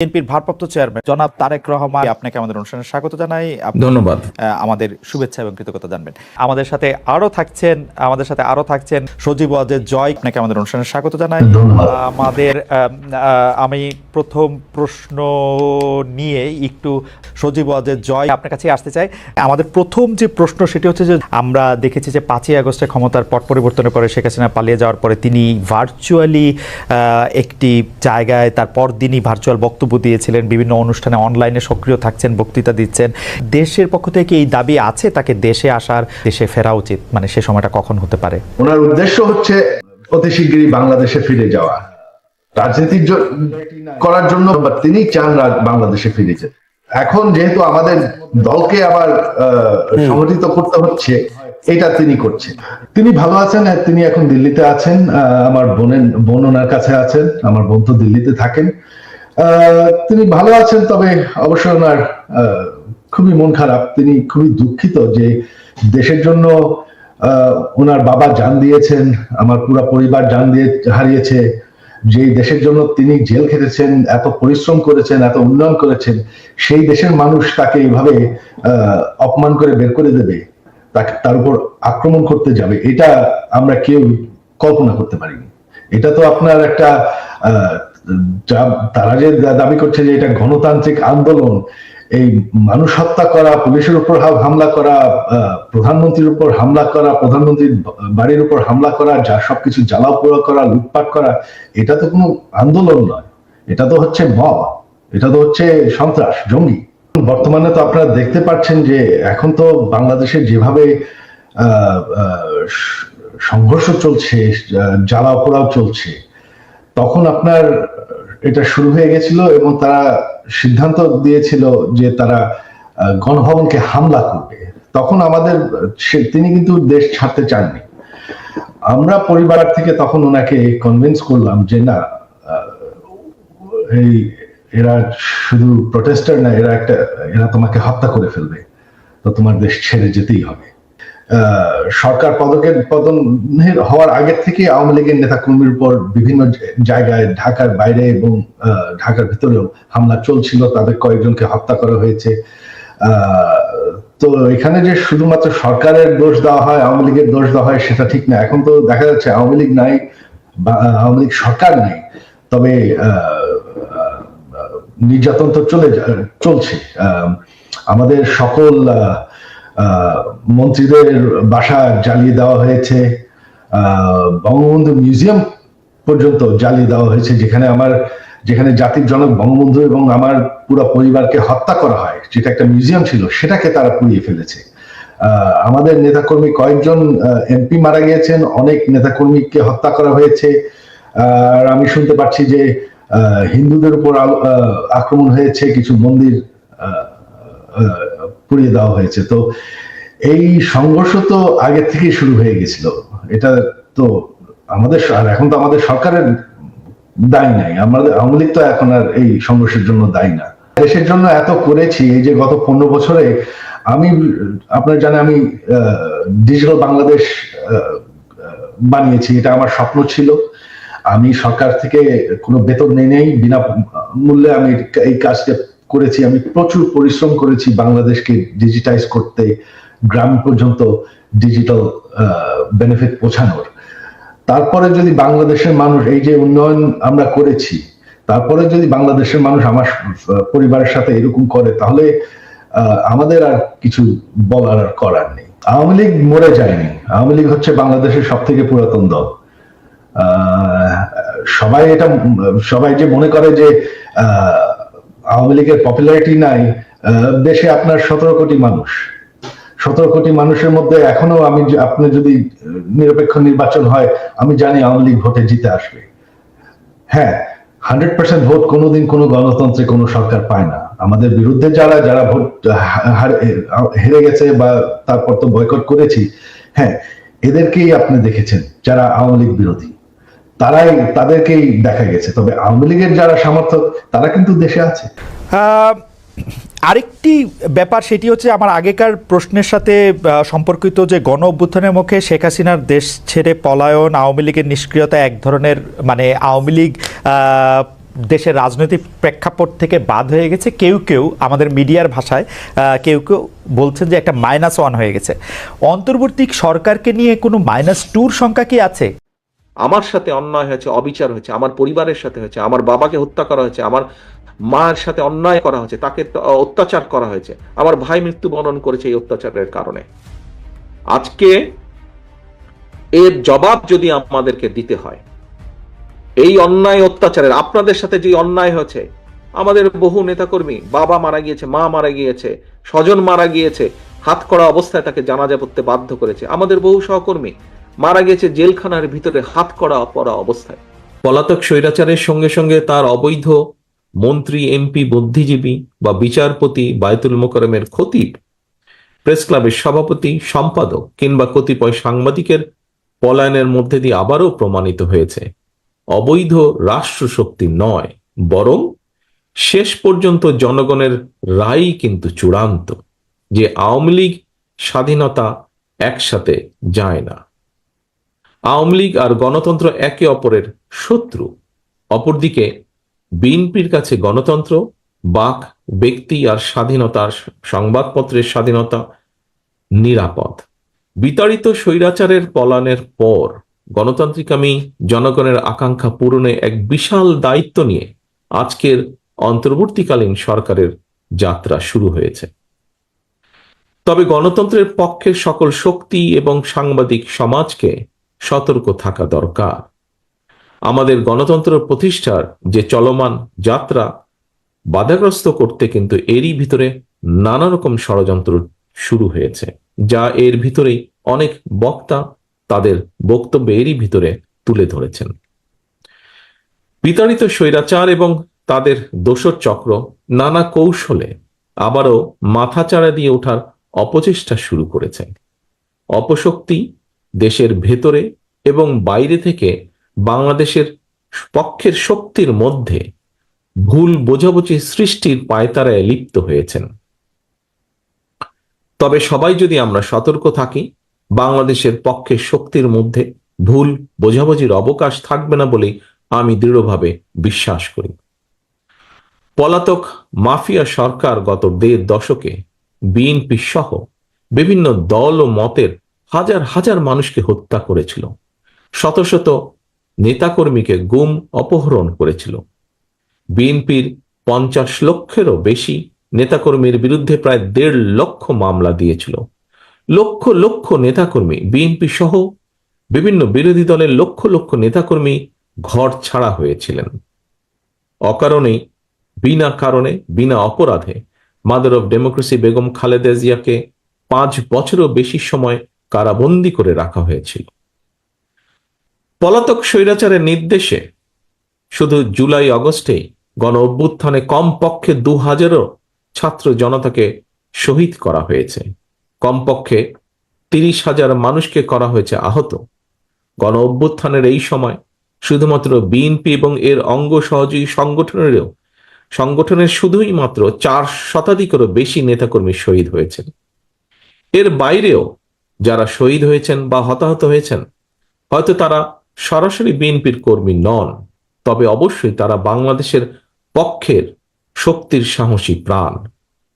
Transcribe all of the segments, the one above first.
বিএনপির ভারপ্রাপ্ত চেয়ারম্যান জনাব তারেক রহমান, আপনাকে আমাদের অনুষ্ঠানে স্বাগত জানাই। ধন্যবাদ। আমাদের শুভেচ্ছা এবং কৃতজ্ঞতা জানবেন। আমাদের সাথে আরো থাকছেন সজীব ওয়াজেদ জয়, আপনাকে আমাদের অনুষ্ঠানে স্বাগত জানাই। আমি প্রথম প্রশ্ন নিয়ে একটু সজীব ওয়াজেদ জয় আপনার কাছে আসতে চাই। আমাদের প্রথম যে প্রশ্ন সেটি হচ্ছে যে আমরা দেখেছি যে 5ই আগস্টে ক্ষমতার পট পরিবর্তনের পরে শেখ হাসিনা পালিয়ে যাওয়ার পরে তিনি ভার্চুয়ালি একটি জায়গায় তার পর দিনই ভার্চুয়াল বক্তব্য দিয়েছিলেন, বিভিন্ন অনুষ্ঠানে অনলাইনে সক্রিয় থাকছেন, বক্তৃতা দিচ্ছেন। দেশের পক্ষ থেকে এই দাবি আছে তাকে দেশে আসার, দেশে ফেরা উচিত, মানে সে সময়টা কখন হতে পারে? ওনার উদ্দেশ্য হচ্ছে অতি শীঘ্রই বাংলাদেশে ফিরে যাওয়া, রাজনীতি করার জন্য তিনি চান বাংলাদেশে ফিরে যেতে। এখন যেহেতু আমাদের দলকে আবার সংগঠিত করতে হচ্ছে, এটা তিনি করছেন। তিনি ভালো আছেন, তিনি এখন দিল্লিতে আছেন। আমার বোন ওনার কাছে আছেন, আমার বোন তো দিল্লিতে থাকেন। তিনি ভালো আছেন, তবে অবশ্যই ওনার খুবই মন খারাপ। তিনি খুবই দুঃখিত যে দেশের জন্য ওনার বাবা জান দিয়েছেন, আমার পুরো পরিবার জান দিয়ে হারিয়েছে। যে দেশের জন্য তিনি জেল খেটেছেন, এত পরিশ্রম করেছেন, এত উন্নয়ন করেছেন, সেই দেশের মানুষ তাকে এইভাবে অপমান করে বের করে দেবে, তার উপর আক্রমণ করতে যাবে, এটা আমরা কেউ কল্পনা করতে পারিনি। এটা তো আপনার একটা তারা যে দাবি করছে যে এটা গণতান্ত্রিক আন্দোলন, এই মানুষ হত্যা করা, পুলিশের উপর হামলা করা, প্রধানমন্ত্রীর উপর হামলা করা, প্রধানমন্ত্রীর বাড়ির উপর হামলা করা, যা সবকিছু জ্বালাও পোড়া করা, লুটপাট করা, এটা তো কোনো আন্দোলন নয়, এটা তো হচ্ছে মব, এটা তো হচ্ছে সন্ত্রাস, জঙ্গি। বর্তমানে তো আপনারা দেখতে পাচ্ছেন যে এখন তো বাংলাদেশে যেভাবে সংঘর্ষ চলছে, জ্বালাও পোড়াও চলছে, তখন আপনার এটা শুরু হয়ে গেছিল এবং তারা সিদ্ধান্ত দিয়েছিল যে তারা গণভবনকে হামলা করবে। তখন তিনি কিন্তু দেশ ছাড়তে চাননি। আমরা পরিবার থেকে তখন ওনাকে কনভিন্স করলাম যে না, এরা শুধু প্রটেস্টার না, এরা তোমাকে হত্যা করে ফেলবে, তো তোমার দেশ ছেড়ে যেতেই হবে। সরকার পতন হওয়ার আগে থেকে আওয়ামী লীগের নেতা কর্মীর উপর বিভিন্ন জায়গায় ঢাকার বাইরে এবং ঢাকার ভিতরেও হামলা চলছিল, তাদের কয়েকজনকে হত্যা করা হয়েছে। তো এখানে যে শুধুমাত্র সরকারের দোষ দেওয়া হয়, আওয়ামী লীগের দোষ দেওয়া হয়, সেটা ঠিক না। এখন তো দেখা যাচ্ছে আওয়ামী লীগ নাই, আওয়ামী লীগ সরকার নেই, তবে নির্যাতন তো চলছে। আমাদের সকল মন্ত্রীদের বাসা জ্বালিয়ে দেওয়া হয়েছে, বঙ্গবন্ধু মিউজিয়াম পর্যন্ত জ্বালিয়ে দেওয়া হয়েছে, যেখানে জাতির জনক বঙ্গবন্ধু এবং আমার পুরো পরিবারকে হত্যা করা হয়, যেটা একটা মিউজিয়াম ছিল, সেটাকে তারা পুড়িয়ে ফেলেছে। আমাদের নেতাকর্মী কয়েকজন এমপি মারা গিয়েছেন, অনেক নেতাকর্মীকে হত্যা করা হয়েছে। আর আমি শুনতে পাচ্ছি যে হিন্দুদের উপর আক্রমণ হয়েছে, কিছু মন্দির পুড়িয়ে দেওয়া হয়েছে। তো এই সংঘর্ষ তো আগে থেকেই শুরু হয়ে গেছিল। এটা তো এখন তো আমাদের সরকারের দায়ী নাই, আমাদের আওয়ামী লীগ তো এখন আর এই সংঘর্ষের জন্য দায়ী না। দেশের জন্য এত করেছি, এই যে গত 15 বছরে আপনারা জানেন আমি ডিজিটাল বাংলাদেশ বানিয়েছি। এটা আমার স্বপ্ন ছিল। আমি সরকার থেকে কোনো বেতন নেই, বিনা মূল্যে আমি এই কাজটা করেছি। আমি প্রচুর পরিশ্রম করেছি বাংলাদেশকে ডিজিটাইজ করতে, গ্রাম পর্যন্ত ডিজিটাল বেনিফিট পৌঁছানোর। তারপরে যদি বাংলাদেশের মানুষ, এই যে উন্নয়ন আমরা করেছি, তারপরে যদি বাংলাদেশের মানুষ আমার পরিবারের সাথে এরকম করে, তাহলে আমাদের আর কিছু বলার আর করার নেই। আওয়ামী লীগ মরে যায়নি। আওয়ামী লীগ হচ্ছে বাংলাদেশের সব থেকে পুরাতন দল। সবাই যে মনে করে যে আওয়ামী লীগের পপুলারিটি নাই, দেশে আপনার 17 কোটি মানুষ, 17 কোটি মানুষের মধ্যে এখনো আপনি যদি নিরপেক্ষ নির্বাচন হয়, আমি জানি আওয়ামী লীগ ভোটে জিতে আসবে। হ্যাঁ, 100% ভোট কোনোদিন কোনো গণতন্ত্রে কোনো সরকার পায় না। আমাদের বিরুদ্ধে যারা ভোট হেরে গেছে বা তারপর তো বয়কট করেছি, হ্যাঁ, এদেরকেই আপনি দেখেছেন যারা আওয়ামী লীগ বিরোধী, তাদেরকেই দেখা গেছে। তবে আওয়ামী লীগের যারা সমর্থক, তারা কিন্তু দেশে আছে। আরেকটি ব্যাপার সেটি হচ্ছে আমার আগেকার প্রশ্নের সাথে সম্পর্কিত, যে গণ অভ্যুত্থানের মুখে শেখ হাসিনার দেশ ছেড়ে পলায়ন, আওয়ামী লীগের নিষ্ক্রিয়তা, এক ধরনের মানে আওয়ামী লীগ দেশের রাজনৈতিক প্রেক্ষাপট থেকে বাদ হয়ে গেছে, কেউ কেউ আমাদের মিডিয়ার ভাষায় কেউ কেউ বলছেন যে একটা -1 হয়ে গেছে। অন্তর্বর্তী সরকারকে নিয়ে কোনো -2 সংখ্যা কি আছে? আমার সাথে অন্যায় হয়েছে, অবিচার হয়েছে, আমার পরিবারের সাথে হয়েছে, আমার বাবাকে হত্যা করা হয়েছে, আমার মায়ের সাথে অন্যায় করা হয়েছে, তাকে অত্যাচার করা হয়েছে, আমার ভাই মৃত্যুবরণ করেছে এই অত্যাচারের কারণে। আজকে এর জবাব যদি আমাদেরকে দিতে হয়, এই অন্যায় অত্যাচারের, আপনাদের সাথে যে অন্যায় হয়েছে, আমাদের বহু নেতাকর্মী, বাবা মারা গিয়েছে, মা মারা গিয়েছে, স্বজন মারা গিয়েছে, হাত করা অবস্থায় তাকে জানাজা পড়তে বাধ্য করেছে, আমাদের বহু সহকর্মী মারা গেছে জেলখানার ভিতরে হাত করা পড়া অবস্থায়। পলাতক স্বৈরাচারের সঙ্গে সঙ্গে তার অবৈধ মন্ত্রী, এমপি, বুদ্ধিজীবী বা বিচারপতি, বায়তুল মোকাররমের খতিব, প্রেস ক্লাবের সভাপতি, সম্পাদক কিংবা কতিপয় সাংবাদিকের পলায়নের মধ্যে দিয়ে আবারও প্রমাণিত হয়েছে অবৈধ রাষ্ট্রশক্তি নয়, বরং শেষ পর্যন্ত জনগণের রায়ই কিন্তু চূড়ান্ত, যে আওয়ামী লীগ স্বাধীনতা একসাথে যায় না। আওয়ামী লীগ আর গণতন্ত্র একে অপরের শত্রু। অপরদিকে বিএনপির কাছে গণতন্ত্র, বাক, ব্যক্তি আর স্বাধীনতার, সংবাদপত্রের স্বাধীনতা নিরাপদ। বিতাড়িত স্বৈরাচারের পলায়নের পর গণতান্ত্রিকামী জনগণের আকাঙ্ক্ষা পূরণে এক বিশাল দায়িত্ব নিয়ে আজকের অন্তর্বর্তীকালীন সরকারের যাত্রা শুরু হয়েছে। তবে গণতন্ত্রের পক্ষের সকল শক্তি এবং সাংবাদিক সমাজকে সতর্ক থাকা দরকার। আমাদের গণতন্ত্র প্রতিষ্ঠার যে চলমান যাত্রা বাধাগ্রস্ত করতে কিন্তু এরই ভিতরে নানা রকম ষড়যন্ত্র শুরু হয়েছে, যা এর ভিতরেই অনেক বক্তা তাদের বক্তব্য এরই ভিতরে তুলে ধরেছেন। বিতাড়িত স্বৈরাচার এবং তাদের দোসর চক্র নানা কৌশলে আবারও মাথাচাড়া দিয়ে ওঠার অপচেষ্টা শুরু করেছে। অপশক্তি দেশের ভেতরে এবং বাইরে থেকে বাংলাদেশের পক্ষের শক্তির মধ্যে ভুল বোঝাবুঝি সৃষ্টির পায়তারায় লিপ্ত হয়েছেন। তবে সবাই যদি আমরা সতর্ক থাকি, বাংলাদেশের পক্ষের শক্তির মধ্যে ভুল বোঝাবুঝির অবকাশ থাকবে না বলেই আমি দৃঢ়ভাবে বিশ্বাস করি। পলাতক মাফিয়া সরকার গত 1.5 দশকে বিএনপি সহ বিভিন্ন দল ও মতের হাজার হাজার মানুষকে হত্যা করেছিল, শত শত নেতাকর্মীকে গুম, অপহরণ করেছিল। বিএনপির 50 লক্ষেরও বেশি নেতাকর্মীর বিরুদ্ধে প্রায় 1.5 লক্ষ মামলা দিয়েছিল। লক্ষ লক্ষ নেতাকর্মী, বিএনপি সহ বিভিন্ন বিরোধী দলের লক্ষ লক্ষ নেতাকর্মী ঘর ছাড়া হয়েছিলেন। অকারণে, বিনা কারণে, বিনা অপরাধে mother of democracy Begum Khaleda জিয়াকে 5 বছরও বেশি সময় কারাবন্দী করে রাখা হয়েছিল। পলাতক স্বৈরাচারের নির্দেশে শুধু জুলাই আগস্টেই গণ অভ্যুত্থানে কমপক্ষে 2000 ছাত্র জনতাকে শহীদ করা হয়েছে, কমপক্ষে 30,000 মানুষকে করা হয়েছে আহত। গণ অভ্যুত্থানের এই সময় শুধুমাত্র বিএনপি এবং এর অঙ্গ সহযোগী সংগঠনের শুধুই মাত্র 4 শতাধিকেরও বেশি নেতাকর্মী শহীদ হয়েছেন। এর বাইরেও যারা শহীদ হয়েছেন বা হতাহত হয়েছেন, হয়তো তারা সরাসরি বিএনপির কর্মী নন, তবে অবশ্যই তারা বাংলাদেশের পক্ষের শক্তির সাহসী প্রাণ।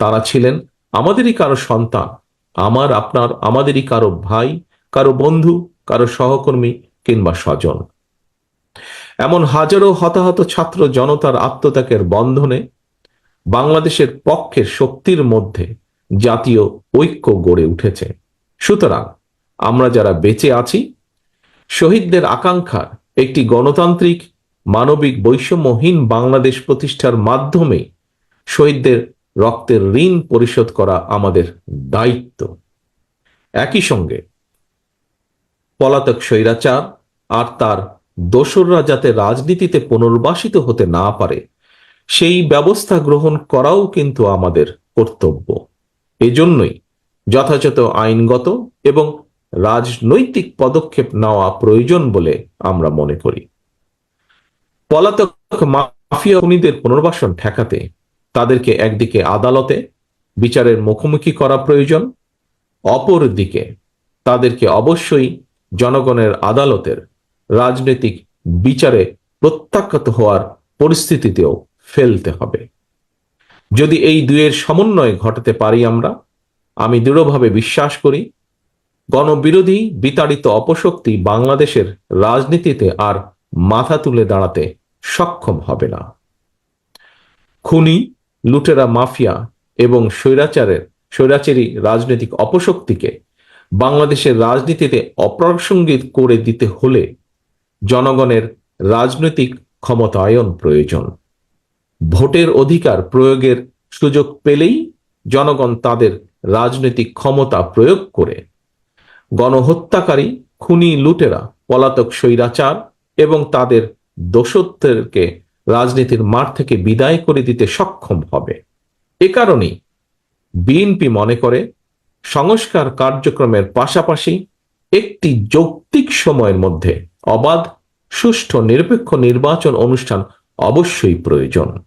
তারা ছিলেন আমাদেরই কারো সন্তান, আমার, আপনার, আমাদেরই কারো ভাই, কারো বন্ধু, কারো সহকর্মী কিংবা স্বজন। এমন হাজারো হতাহত ছাত্র জনতার আত্মত্যাগের বন্ধনে বাংলাদেশের পক্ষের শক্তির মধ্যে জাতীয় ঐক্য গড়ে উঠেছে। সুতরাং আমরা যারা বেঁচে আছি, শহীদদের আকাঙ্ক্ষার একটি গণতান্ত্রিক, মানবিক, বৈষম্যহীন বাংলাদেশ প্রতিষ্ঠার মাধ্যমে শহীদদের রক্তের ঋণ পরিশোধ করা আমাদের দায়িত্ব। একই সঙ্গে পলাতক স্বৈরাচার আর তার দোসররা যাতে রাজনীতিতে পুনর্বাসিত হতে না পারে, সেই ব্যবস্থা গ্রহণ করাও কিন্তু আমাদের কর্তব্য। এজন্যই যথাযথ আইনগত এবং রাজনৈতিক পদক্ষেপ নেওয়া প্রয়োজন বলে আমরা মনে করি। পলাতক মাফিয়া খুনিদের পুনর্বাসন ঠেকাতে তাদেরকে একদিকে আদালতে বিচারের মুখোমুখি করা প্রয়োজন, অপরদিকে তাদেরকে অবশ্যই জনগণের আদালতের রাজনৈতিক বিচারে প্রত্যাখ্যাত হওয়ার পরিস্থিতিতেও ফেলতে হবে। যদি এই দুয়ের সমন্বয় ঘটাতে পারি আমি দৃঢ়ভাবে বিশ্বাস করি গণবিরোধী বিতাড়িত অপশক্তি বাংলাদেশের রাজনীতিতে আর মাথা তুলে দাঁড়াতে সক্ষম হবে না। খুনি, লুটেরা, মাফিয়া এবং স্বৈরাচারী রাজনৈতিক অপশক্তিকে বাংলাদেশের রাজনীতিতে অপ্রাসঙ্গিক করে দিতে হলে জনগণের রাজনৈতিক ক্ষমতায়ন প্রয়োজন। ভোটের অধিকার প্রয়োগের সুযোগ পেলেই জনগণ তাদের রাজনৈতিক ক্ষমতা প্রয়োগ করে গণহত্যাকারী, খুনি, লুটেরা, পলাতক স্বৈরাচার এবং তাদের দোসরদেরকে রাজনীতির মাঠ থেকে বিদায় করে দিতে সক্ষম হবে। এ কারণেই বিএনপি মনে করে সংস্কার কার্যক্রমের পাশাপাশি একটি যৌক্তিক সময়ের মধ্যে অবাধ, সুষ্ঠু, নিরপেক্ষ নির্বাচন অনুষ্ঠান অবশ্যই প্রয়োজন।